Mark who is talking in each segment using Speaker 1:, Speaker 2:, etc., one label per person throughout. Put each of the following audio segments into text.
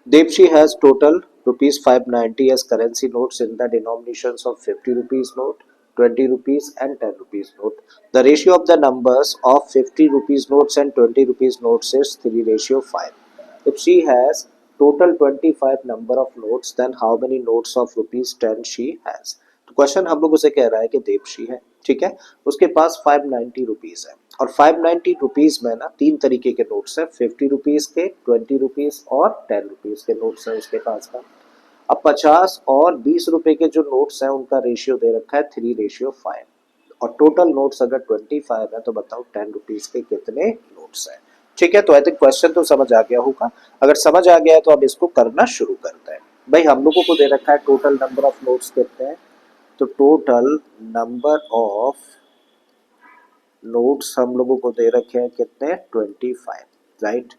Speaker 1: Depshi has total rupees 590 as currency notes in the denominations of 50 rupees note, 20 rupees and 10 rupees note. The ratio of the numbers of 50 rupees notes and 20 rupees notes is 3:5. If she has total 25 number of notes, then how many notes of rupees 10 she has? तो question हम लोग उसे कह रहा है कि देवशी है, ठीक है, उसके पास 590 रुपीज है और 590 रुपीज में ना तीन तरीके के नोट्स है, 50 रुपीज के, 20 रुपीज और 10 रुपीज के नोट्स है उसके पास का। अब 50 और 20 रुपए के जो नोट्स हैं उनका रेशियो दे रखा है 3:5 और टोटल नोट्स अगर 25 है तो बताओ 10 रुपीज के कितने नोट्स हैं। ठीक है, तो आई थिंक क्वेश्चन तो समझ आ गया होगा। अगर समझ आ गया है तो अब इसको करना शुरू करते हैं। भाई हम लोगों को दे रखा है टोटल नंबर ऑफ नोट्स कितने हैं, तो टोटल नंबर ऑफ नोट्स हम लोगों को दे रखे हैं कितने, 25, राइट।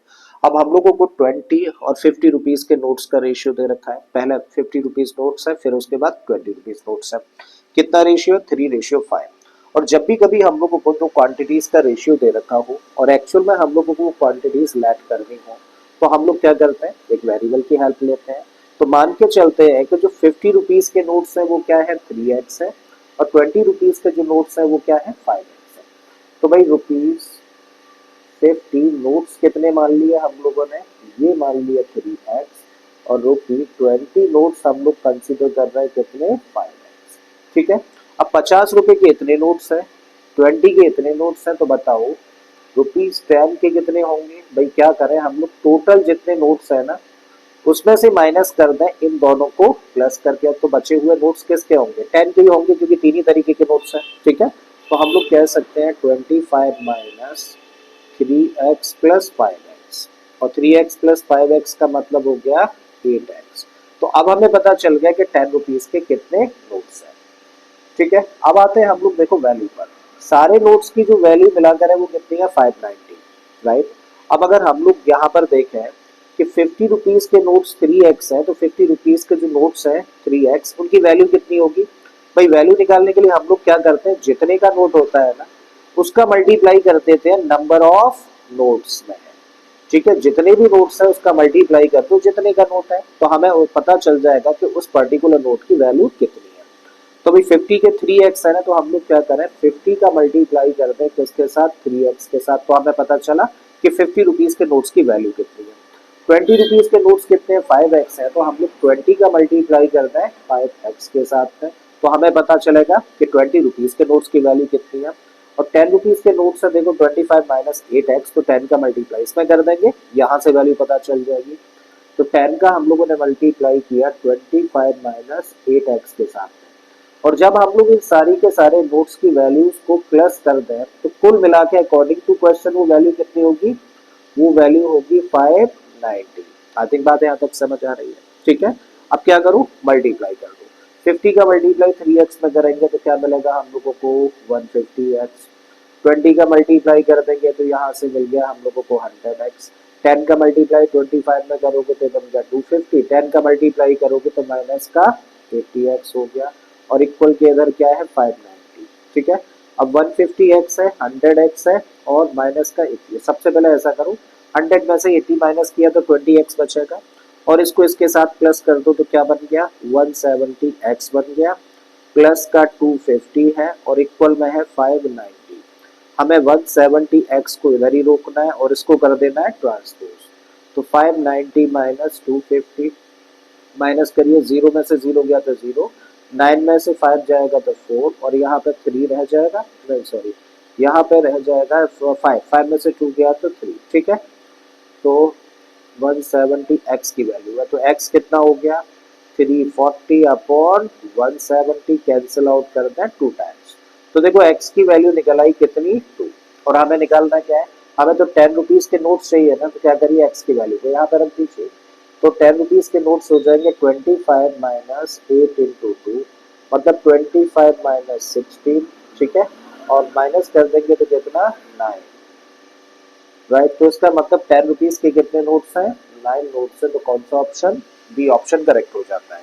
Speaker 1: अब हम लोगों को 20 और 50 रुपीज के नोट्स का रेशियो दे रखा है। पहले 50 रुपीज नोट्स है, फिर उसके बाद 20 रुपीज नोट्स है। कितना रेशियो, 3:5। और जब भी कभी हम लोगों को दो क्वांटिटीज का रेशियो दे रखा हो और एक्चुअल में हम लोगों को क्वांटिटीज लैट करनी हो तो हम लोग क्या करते हैं, एक वेरिएबल की हेल्प लेते हैं। तो मान के चलते हैं कि जो 50 रुपीज के नोट्स है वो क्या है, 3x है, और 20 रुपीज के जो नोट्स है वो क्या है, 5x है। तो भाई ₹50 नोट्स कितने मान लिए हम लोगों ने, ये मान लिया 3x, और ₹20 नोट्स हम लोग कंसिडर कर रहे हैं कितने, 5x। ठीक है, अब 50 रुपए के इतने नोट्स हैं, 20 के इतने नोट्स हैं, तो बताओ ₹10 के कितने होंगे। भाई क्या करें हम लोग, टोटल जितने नोट्स है ना उसमें से माइनस कर दें इन दोनों को प्लस करके, तो बचे हुए नोट्स किसके होंगे, 10 के ही होंगे क्योंकि तीन ही तरीके के नोट्स हैं। ठीक है, तो हम लोग कह सकते हैं 25 माइनस 3x प्लस 5x, और 3x प्लस 5x का मतलब हो गया 8x। तो अब हमें पता चल गया कि 10 रुपीज के कितने नोट्स हैं। ठीक है, अब आते हैं हम लोग देखो वैल्यू पर। सारे नोट्स की जो वैल्यू मिलाकर है वो कितनी है, 590, राइट। अब अगर हम लोग यहाँ पर देखें कि 50 रुपीज के नोट्स 3x है, तो 50 रुपीज के जो नोट्स हैं 3x, उनकी वैल्यू कितनी होगी। भाई वैल्यू निकालने के लिए हम लोग क्या करते हैं, जितने का नोट होता है ना उसका मल्टीप्लाई कर देते हैं नंबर ऑफ नोट्स में। ठीक है, जितने भी नोट्स है उसका मल्टीप्लाई कर दो जितने का नोट है, तो हमें पता चल जाएगा कि उस पर्टिकुलर नोट की वैल्यू कितनी है। तो भाई 50 के 3x है ना, तो हम लोग क्या करें, 50 का मल्टीप्लाई कर दें किसके साथ, 3x के साथ, तो हमें पता चला कि 50 रुपीज के नोट्स की वैल्यू कितनी है। 20 रुपीज के नोट्स कितने हैं, 5x है, तो हम लोग 20 का मल्टीप्लाई कर दें 5x के साथ में, तो हमें पता चलेगा कि 20 रुपीज के नोट्स की वैल्यू कितनी है। और 10 रुपीज के नोट्स है, देखो 25 माइनस 8x, तो 10 का मल्टीप्लाई इसमें कर देंगे, यहाँ से वैल्यू पता चल जाएगी। तो 10 का हम लोगों ने मल्टीप्लाई किया 25 माइनस 8x के साथ में, और जब हम लोग इन सारी के सारे नोट्स की वैल्यूज को प्लस कर दें तो कुल मिला के अकॉर्डिंग टू क्वेश्चन वो वैल्यू कितनी होगी, वो वैल्यू होगी 590। आई थिंक बात यहाँ तक समझ आ रही है। ठीक है, अब क्या करूँ, मल्टीप्लाई कर दो। 50 का मल्टीप्लाई 3x में करेंगे तो क्या मिलेगा हम लोगों को, 150x। 20 का मल्टीप्लाई कर देंगे तो यहाँ से मिल गया हम लोगों को 100x। 10 का मल्टीप्लाई 25 में करोगे तो बन गया 250। 10 का मल्टीप्लाई करोगे तो माइनस का 80x हो गया, और इक्वल के इधर क्या है, 590। ठीक है, अब 150x है, 100x है, और माइनस का 80। सबसे पहले ऐसा करो, 100 में से 80 माइनस किया तो 20x बचेगा, और इसको इसके साथ प्लस कर दो तो क्या बन गया, 170x बन गया, प्लस का 250 है और इक्वल में है 590। हमें 170x को इधर ही रोकना है और इसको कर देना है ट्रांसपोज। तो 590 माइनस 250, माइनस करिए, जीरो में से जीरो गया तो जीरो, 9 में से 5 जाएगा तो 4, और यहाँ पे 3 रह जाएगा, नहीं सॉरी, यहाँ पे रह जाएगा 5, 5 में से 2 गया तो 3। ठीक है, तो 170x की वैल्यू है, तो x कितना हो गया, 340 अपॉन 170, कैंसिल आउट कर दें 2 टाइम्स। तो देखो x की वैल्यू निकल आई कितनी, 2। और हमें निकालना क्या है, हमें तो 10 रुपीज के नोट चाहिए ना, तो क्या करिए x की वैल्यू को यहाँ पर रख दीजिए। तो 10 रुपीज के नोट्स हो जाएंगे 25 माइनस 8 इंटू 2, मतलब 25 माइनस 16। ठीक है, और माइनस कर देंगे तो कितना, 9, राइट। तो इसका मतलब 10 रुपीज के कितने नोट्स हैं, 9 नोट्स है, तो कौन सा ऑप्शन, बी ऑप्शन करेक्ट हो जाता है।